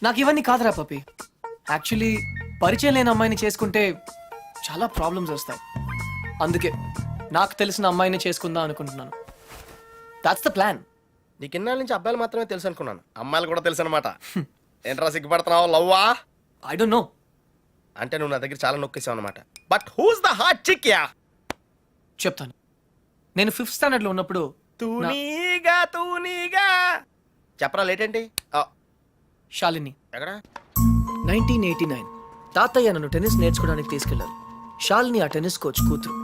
నాకు ఇవన్నీ కాదురా పప్పి. యాక్చువల్లీ పరిచయం లేని అమ్మాయిని చేసుకుంటే చాలా ప్రాబ్లమ్స్ వస్తాయి. అందుకే నాకు తెలిసిన అమ్మాయిని చేసుకుందాం అనుకుంటున్నాను. That's the plan. నీకు ఇన్నాళ్ళ నుంచి అబ్బాయిలు మాత్రమే తెలుసు అనుకున్నాను, అమ్మాయిలు కూడా తెలుసు అనమాట. ఏంట్రా సిగ్గుపడుతున్నావు? లవ్వా? I don't know. అంటే నువ్వు నా దగ్గర చాలా నొక్కేసావు అనమాట. But who's the hot chick? Yeah చెప్తాను. నేను 5th స్టాండర్డ్ లో ఉన్నప్పుడు తూనీగా చెప్పరా లేటేంటి? శాలిని ఎక్కడ? 1989 తాతయ్య నన్ను టెన్నిస్ నేర్చుకోవడానికి తీసుకెళ్లారు. శాలిని ఆ టెన్నిస్ కోచ్ కూతురు.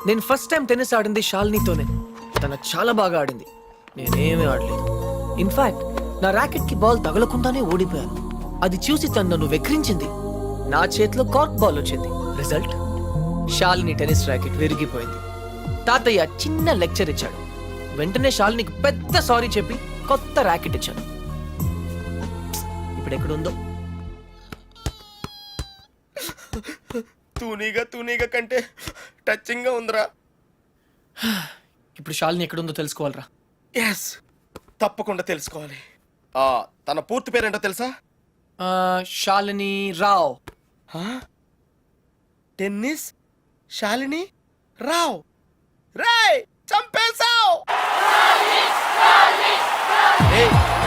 నేను ఫస్ట్ టైం టెన్నిస్ ఆడింది శాలినితోనే. తన చాలా బాగా ఆడింది, నేనేమీ ఆడలేదు. ఇన్ఫాక్ట్ నా ర్యాకెట్ కి బాల్ తగలకుండానే ఓడిపోయాను. అది చూసి తను నన్ను వెక్రించింది. నా చేతిలో కార్క్ బాల్ వచ్చింది. రిజల్ట్, శాలిని టెన్నిస్ ర్యాకెట్ విరిగిపోయింది. తాతయ్య చిన్న లెక్చర్ ఇచ్చాడు. వెంటనే శాలినికి పెద్ద సారీ చెప్పి కొత్త ర్యాకెట్ ఇచ్చాడు. ఇప్పుడు ఎక్కడుందో. తూనీగా కంటే టచింగ్ గా ఉందిరా. ఇప్పుడు శాలిని ఎక్కడుందో తెలుసుకోవాలరా. ఎస్, తప్పకుండా తెలుసుకోవాలి. తన పూర్తి పేరేంటో తెలుసా? శాలిని రావ్. టెన్నిస్ శాలిని రావ్. రేయ్, చంపేశావ్!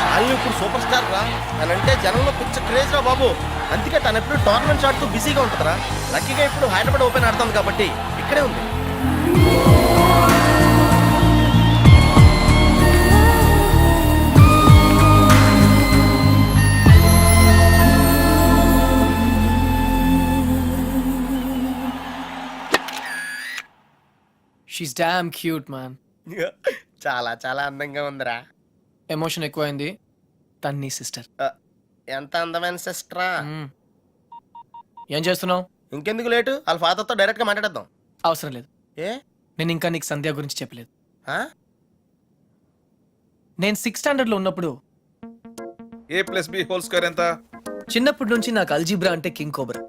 శాలిని ఇప్పుడు సూపర్ స్టార్ రా. తనంటే జనంలో పిచ్చ క్రేజ్ రా బాబు. అందుకే తను ఎప్పుడు టోర్నమెంట్స్ ఆడుతూ బిజీగా ఉంటుందిరా. లక్కీగా ఇప్పుడు హైదరాబాద్ ఓపెన్ ఆడుతుంది కాబట్టి ఇక్కడే ఉంది. She's damn cute man. చాలా చాలా అందంగా ఉందిరా. ఎమోషన్ ఎక్కువైంది. తన్ని సిస్టర్. ఎంత అందమైన సిస్టరా. ఏం చేస్తున్నావు? ఇంకెందుకు లేటు, వాళ్ళ ఫాదర్తో డైరెక్ట్ గా మాట్లాడేద్దాం. అవసరం లేదు. ఏ? నేను ఇంకా నీకు సంధ్య గురించి చెప్పలేదు. ఆ? నేను 6th స్టాండర్డ్ లో ఉన్నప్పుడు a+b² ఎంత? చిన్నప్పటి నుంచి నాకు అల్జీబ్రా అంటే కింగ్ కోబ్రా.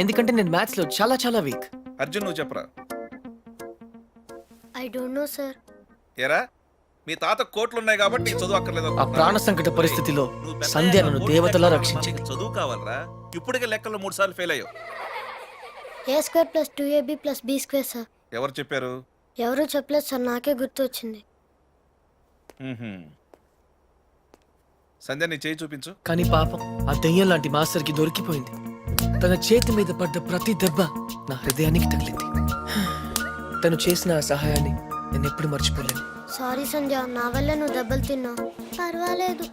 ఎందుకంటే నేను మ్యాథ్స్ లో చాలా చాలా వీక్. అర్జున్ నువ్వు చెప్పరా. I don't no sir. ఏరా, మీ తాత కోట్లు ఉన్నాయి కాబట్టి నీకు చదువు అక్కర్లేదు ఆ ప్రాణ సంకట పరిస్థితిలో సంధ్య నన్ను దేవతలా రక్షించింది. చదువు కావాలరా. ఇప్పటికే లెక్కల్లో 3 సార్లు ఫెయిల్ అయ్యావు. a² + 2ab + b² sir. ఎవరు చెప్పారు? ఎవరు చెప్పలేదు సార్, నాకే గుర్తు వచ్చింది. సంధ్య నీ చేయి చూపించు. కానీ పాపం ఆ దెయ్యం లాంటి మాస్టర్ కి దొరికిపోయింది. తన చేతి మీద పడ్డ ప్రతి దెబ్బ నా హృదయానికి తగిలింది. తను చేసిన ఆ సహాయాన్ని నేను ఎప్పుడు మర్చిపోలేను. సారీ సంధ్య, నా వల్ల నువ్వు దెబ్బలు తిన్నావు. పర్వాలేదు,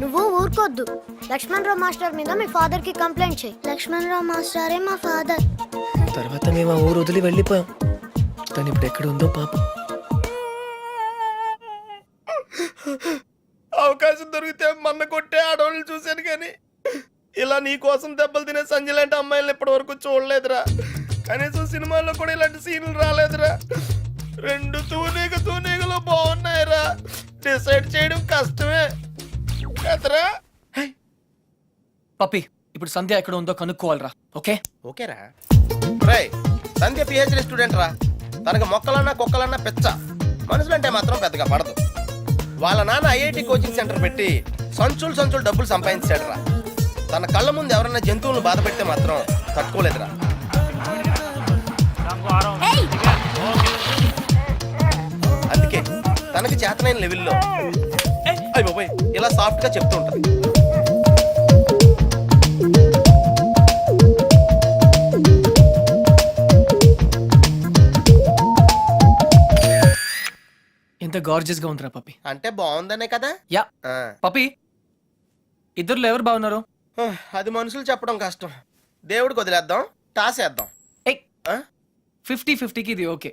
నువ్వు ఊరుకోద్దు. లక్ష్మణరావు మాస్టర్ మీద మీ ఫాదర్ కి కంప్లైంట్ చేయి. లక్ష్మణరావు మాస్టరే మా ఫాదర్. తర్వాత మేము ఆ ఊరు వదిలి వెళ్ళిపోయాం. తను ఇప్పుడు ఎక్కడ ఉందో పాపం. అవకాశం దొరికితే మన్న కొట్టే ఆడవాళ్ళు చూశాను, కానీ ఇలా నీ కోసం దెబ్బలు తినే సంజయ్ లాంటి అమ్మాయిలను ఇప్పటి వరకు చూడలేదురా. కనీసం సినిమాల్లో కూడా ఇలాంటి సీన్లు రాలేదురా. 2 తూనీగలో బాగున్నాయిరా. డిసైడ్ చేయడం కష్టమే కదరా. పప్పి, ఇప్పుడు సంధ్య ఎక్కడ ఉందో కనుక్కోవాలరా. ఓకే ఓకేరా. రేయ్, సంధ్య PhD స్టూడెంట్ రా. తనకు మొక్కలన్నా కుక్కలన్నా పెచ్చ. మనుషులంటే మాత్రం పెద్దగా పడదు. వాళ్ళ నాన్న IIT కోచింగ్ సెంటర్ పెట్టి సంచులు డబ్బులు సంపాదించాడు రా. తన కళ్ళ ముందు ఎవరన్నా జంతువులను బాధ పెడితే మాత్రం తట్టుకోలేదురా. అందుకే తనకి చేతనైన లెవెల్లో అయిపోయి ఇలా సాఫ్ట్ గా చెప్తూ ఉంటుంది. ఎంత గార్జియస్ గా ఉందిరా పప్పి. అంటే బాగుందనే కదా. యా పప్పి, ఇద్దరులో ఎవరు బాగున్నారు? అది మనుషులు చెప్పడం కష్టం. దేవుడికి వదిలేద్దాం, టాస్ వేద్దాం. 50-50కి ఇది ఓకే.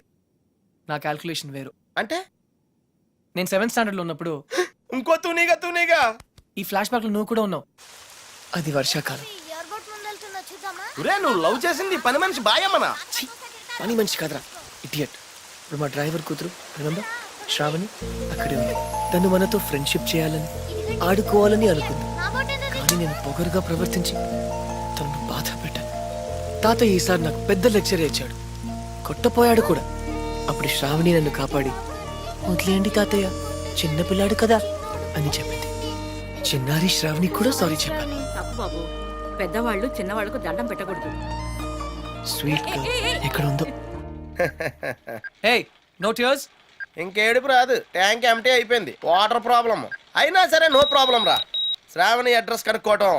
నా క్యాల్కులేషన్ వేరు. అంటే నేను 7th స్టాండర్డ్ లో ఉన్నప్పుడు ఇంకో తూనీగా ఈ ఫ్లాష్ బ్యాక్ లో నువ్వు కూడా ఉన్నావు. అది వర్షాకాలం. నువ్వు లవ్ చేసింది పని మనిషి బాయమ్మనా? పని మనిషి కాదురా, ఇడియట్. ఇప్పుడు మా డ్రైవర్ కూతురు రిమెంబర్ శ్రావణి అక్కడే ఉంది. తను మనతో ఫ్రెండ్షిప్ చేయాలని ఆడుకోవాలని అనుకుంది. కానీ నేను పొగరుగా ప్రవర్తించి తనను బాధ పెట్టాను. తాత ఈసారి నాకు పెద్ద లెక్చర్ ఇచ్చాడు. కొట్టపోయాడు కూడా. అప్పుడు శ్రావణి నన్ను కాపాడి వదిలేయండి తాతయ్య, చిన్నపిల్లాడు కదా అని చెప్పింది. చిన్నారి శ్రావణి కూడా సారీ చెప్పాలి. తప్పు బాబు, పెద్దవాళ్ళు చిన్నవాళ్ళకు దండం పెట్టకూడదు. స్వీట్ ఎక్కడ ఉందో. Hey no tears. ఇంకేడుపు రాదు, ట్యాంక్ ఎంటీ అయిపోయింది. వాటర్ ప్రాబ్లమ్ అయినా సరే నో ప్రాబ్లం రా. శ్రావణి అడ్రస్ కనుక్కోవటం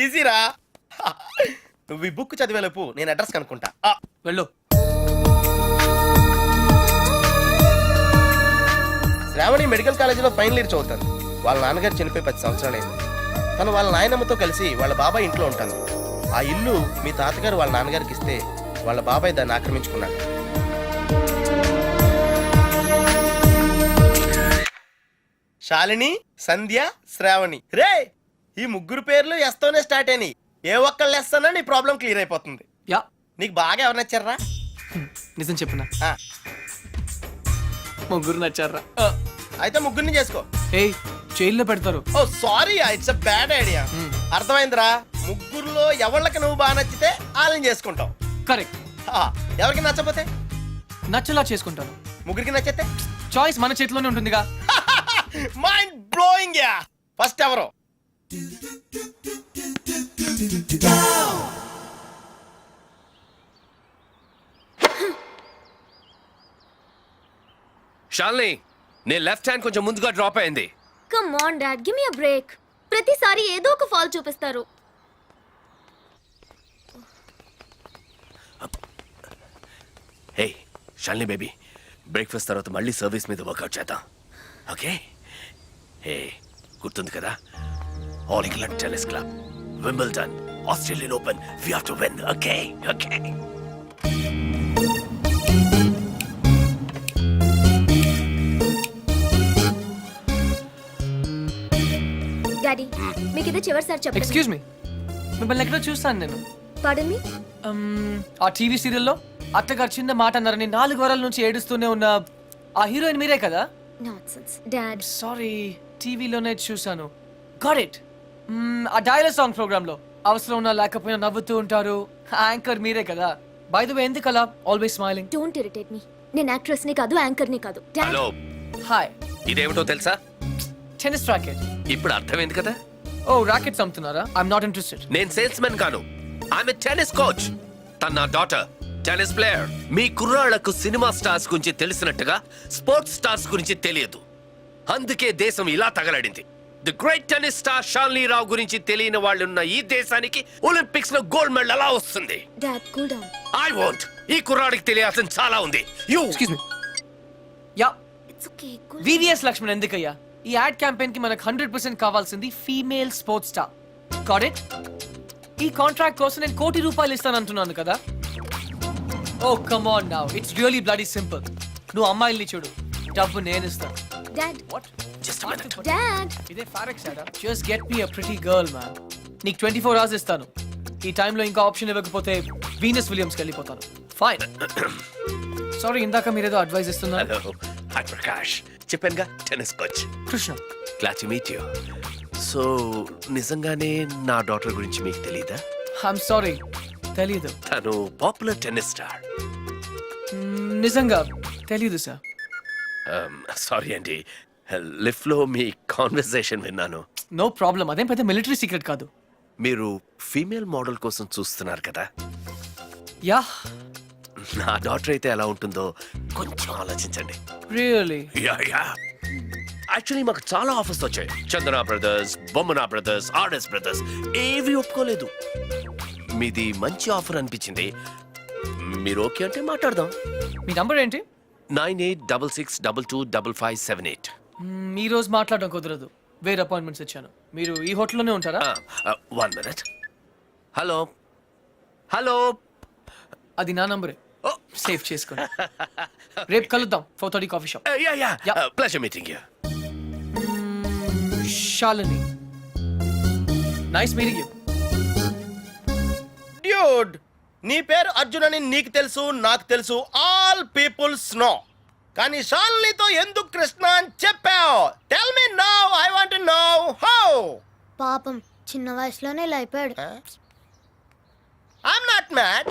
ఈజీరా. నువ్వు ఈ బుక్ చదివేలోపు నేను అడ్రస్ కనుక్కుంటా. వెళ్ళు. శ్రావణి మెడికల్ కాలేజీలో ఫైనల్ ఇయర్ చదువుతాను. వాళ్ళ నాన్నగారు చనిపోయి 10 సంవత్సరాలైంది. తను వాళ్ళ నాయనమ్మతో కలిసి వాళ్ళ బాబాయ్ ఇంట్లో ఉంటాను. ఆ ఇల్లు మీ తాతగారు వాళ్ళ నాన్నగారికి ఇస్తే వాళ్ళ బాబాయ్ దాన్ని ఆక్రమించుకున్నాడు. శాలిని, సంధ్య, శ్రావణి. రే, ఈ ముగ్గురు పేర్లు ఎస్తోనే స్టార్ట్ అయినాయి. ఏ ఒక్కళ్ళు ఎస్తానో నీ ప్రాబ్లం క్లియర్ అయిపోతుంది. యా, నీకు బాగా ఎవరు నచ్చారా? నిజం చెప్పునా, ఆ, ముగ్గురు నచ్చారా? అయితే ముగ్గురిని చేసుకో. ఏ జైల్లో పెడతారు. Oh sorry, it's a bad idea. అర్థమైందిరా? ముగ్గురులో ఎవళ్ళకి నువ్వు బాగా నచ్చితే వాళ్ళని చేసుకుంటావు. కరెక్ట్. ఎవరికి నచ్చపోతే నచ్చలా చేసుకుంటాను. ముగ్గురికి నచ్చితే చాయిస్ మన చేతిలోనే ఉంటుందిగా. Mind blowing yeah. ఫస్ట్ ఎవరు? షాల్ని, నీ లెఫ్ట్ హ్యాండ్ కొంచెం ముందుగా డ్రాప్ అయింది. Come on dad, give me a break. ప్రతిసారి ఏదో ఒక ఫాల్ చూపిస్తారు. హే షాల్ని బేబీ, బ్రేక్ఫాస్ట్ తర్వాత మళ్ళీ సర్వీస్ మీద వర్కౌట్ చేద్దాం, ఓకే? హే, గుర్తుంది కదా, all England tennis club, Wimbledon, Australian open, we have to win, okay? Okay. Daddy, మీకు ఇదే చివరిసారి చెప్పండి. ఎక్స్క్యూజ్ మీ, మిమ్మల్ని ఎక్కడో చూస్తాను నేను. పాడన్ మీ. ఆ టీవీ సీరియల్లో అత్తగారు చిన్న మాట అన్నారని 4 వారాల నుంచి ఏడుస్తూనే ఉన్న ఆ హీరోయిన్ మీరే కదా? Nonsense dad. సారీ, టీవీలోనే చూసాను. Got it. ఆ డైలాగ్ సాంగ్ ప్రోగ్రామ్ లో అవసరం ఉన్నా లేకపోయినా నవ్వుతూ ఉంటారు. యాంకర్ మీరే కదా? బై ద వే, ఎందుకు అలా always smiling? Don't irritate me. నేను యాక్ట్రెస్ ని కాదు, యాంకర్ ని కాదు. Dad, hello, hi. ఇదేమిటో తెలుసా? Tennis racket. ఇప్పుడు అర్థమైంది కదా. ఓ, రాకెట్స్ అమ్ముతున్నారా? I'm not interested. నేను సేల్స్ మెన్ కాను, ఆమె టెన్నిస్ కోచ్. తన నా డాటర్, టెన్నిస్ ప్లేయర్. మీ కుర్రాళ్లకు సినిమా స్టార్స్ గురించి తెలిసినట్టుగా స్పోర్ట్స్ స్టార్స్ గురించి తెలియదు. అందుకే దేశం ఇలా తగలడింది. The great tennis star Shalini Rao గురించి తెలియని వాళ్ళున్న ఈ దేశానికి ఒలింపిక్స్ లో గోల్డ్ మెడల్ ఎలా వస్తుంది? Dad cool down. I want. ఈ కుర్రాడికి తెలియాల్సిన చాలా ఉంది. You excuse me. Yeah, it's okay. Cool. VVS Laxman ఎందుకయ్యా? ఈ యాడ్ క్యాంపెయిన్ కి మనకు 100% కావాల్సింది female sports star. Got it? ఈ కాంట్రాక్ట్ కోసం నేను ₹1 కోటి ఇస్తానంటున్నాను కదా. Oh come on now, it's really bloody simple. నువ్వు అమ్మాయిల్ని చూడు, డబ్బు నేను ఇస్తాను. Dad, what? Just minute. Dad. ఇదే ఫారెక్స్ యాడా? Just get me a pretty girl man. నీకు 24 hours ఇస్తాను. ఈ టైంలో ఇంకా ఆప్షన్ ఇవ్వకపోతే వీనస్ విలియమ్స్కి వెళ్ళిపోతాను. ఫైన్. సారీ, ఇందాక మీరేదో అడ్వైస్ ఇస్తున్నారు. Hello, hi Prakash. చెప్పానుగా, tennis coach. Krishna. Glad to meet you. So నిజంగానే నా డాటర్ గురించి మీకు తెలీదా? ఐఎమ్ సారీ, తెలీదు. తను పాపులర్ టెన్నిస్ స్టార్. నిజంగా తెలీదు సార్. సారీ అండి, లిఫ్ట్ లో మీ కాన్వర్సేషన్ విన్నాను. నో ప్రాబ్లం, అదేం పెద్ద మిలిటరీ సీక్రెట్ కాదు. మీరు ఫీమేల్ మోడల్ కోసం చూస్తున్నారు కదా. యా. నా డాటర్ అయితే ఎలా ఉంటుందో కొంచెం ఆలోచించండి. రియల్లీ? Yeah yeah. యాక్చువల్లీ మాకు చాలా ఆఫర్స్ వచ్చాయి. చందన బ్రదర్స్, బొమ్మనా బ్రదర్స్, ఆర్ఎస్ బ్రదర్స్ ఏవి ఒప్పుకోలేదు. మీది మంచి ఆఫర్ అనిపించింది. మీరు ఓకే అంటే మాట్లాడదాం. మీ నంబర్ ఏంటి? 9866225578. ఈ రోజు మాట్లాడడం కుదరదు, వేరే అపాయింట్మెంట్స్ ఇచ్చాను. మీరు ఈ హోటల్లోనే ఉంటారా? 1 minute. Hello hello. అది నా నంబరే, సేవ్ చేసుకోండి. రేపు కలుద్దాం 4:30 coffee shop. Yeah yeah. Yeah. Pleasure meeting you. Shalini, nice meeting you. Dude, నీ పేరు అర్జున్ అని నీకు తెలుసు, నాకు తెలుసు, ఆల్ పీపుల్స్ నో. కానీ షాలినితో ఎందుకు కృష్ణ అని చెప్పావు? Tell me now, I want to know how. పాపం చిన్న వయసులోనే ఇలా అయిపోయాడు. I'm not mad.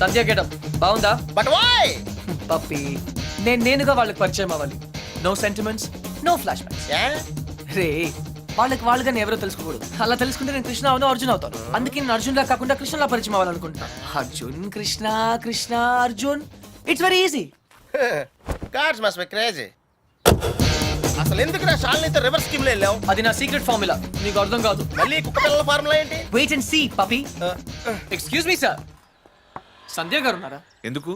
Sandhya getup బాగుందా? But why? పప్పి, నేనుగా వాళ్ళకి పరిచయం అవ్వాలి. No sentiments, no flashbacks. రే వాళ్ళకి వాళ్ళుగా నేను ఎవరో తెలుసుకోకూడదు. అలా తెలుసుకుంటే నేను కృష్ణ అవును అర్జున్ అవుతాను. అందుకే నేను అర్జున్లా కాకుండా కృష్ణలా పరిచయం అవ్వాలనుకుంటున్నా. Arjun Krishna, Krishna Arjun, it's very easy. Cards must be crazy. అసలు ఎందుకు నా షాల్నీతో రివర్స్ స్కీమ్ లో వెళ్ళావు? అది నా సీక్రెట్ ఫార్ములా, నీకు అర్థం కాదు. మళ్ళీ కుక్క పిల్లల ఫార్ములా ఏంటి? Wait and see puppy. Excuse me sir, Sandhya గారు ఉన్నారా? ఎందుకు?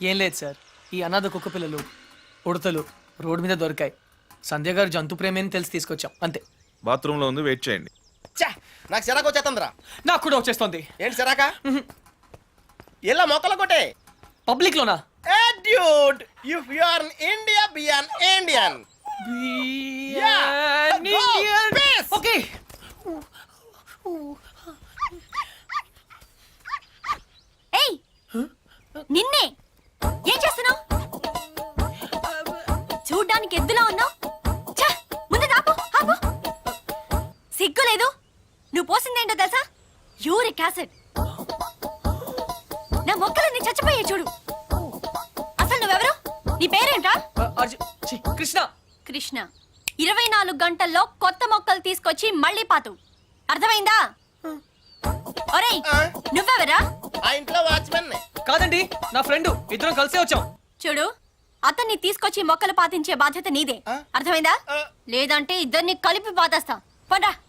ఏం లేదు సార్, ఈ అనాథ కుక్క పిల్లలు ఉడతలు రోడ్డు మీద దొరికాయి. సంధ్య గారు జంతు ప్రేమని తెలిసి తీసుకొచ్చాం అంతే. బాత్రూమ్ లో ఉంది, వెయిట్ చేయండి. ఛా, నాకు సిరాకు వచ్చేస్తుందిరా. నాకు కూడా వచ్చేస్తుంది. ఏంటి సిరాక? ఇలా మొక్కలు కొట్టే పబ్లిక్ లోనా? dude, if you are in India, be an Indian. Yeah, go, peace. Okay. ఏయ్ నిన్నే ఏం చేస్తున్నావు? చూడ్డానికి ఎద్దులా ఉన్నావు. ముందు ఆపు ఆపు. సిగ్గు లేదు. నువ్వు పోసిందేంటో తెలుసా? Uric acid. నా మొక్కలన్నీ చచ్చిపోయాయి చూడు. అసలు నువ్వెవరు? నీ పేరేంటా? కృష్ణ. కృష్ణ. 24 గంటల్లో కొత్త మొక్కలు తీసుకొచ్చి మళ్ళీ పాతు. అర్థమైందా? ఒరేయ్ నువ్వెవరా? ఆ ఇంట్లో వాచ్మెన్. కాదండి, నా ఫ్రెండ్. ఇద్దరం కలిసే వచ్చాం. చూడు, అతన్ని తీసుకొచ్చి మొక్కలు పాతించే బాధ్యత నీదే. అర్థమైందా? లేదంటే ఇద్దరిని కలిపి పాతేస్తా. పోండ్రా.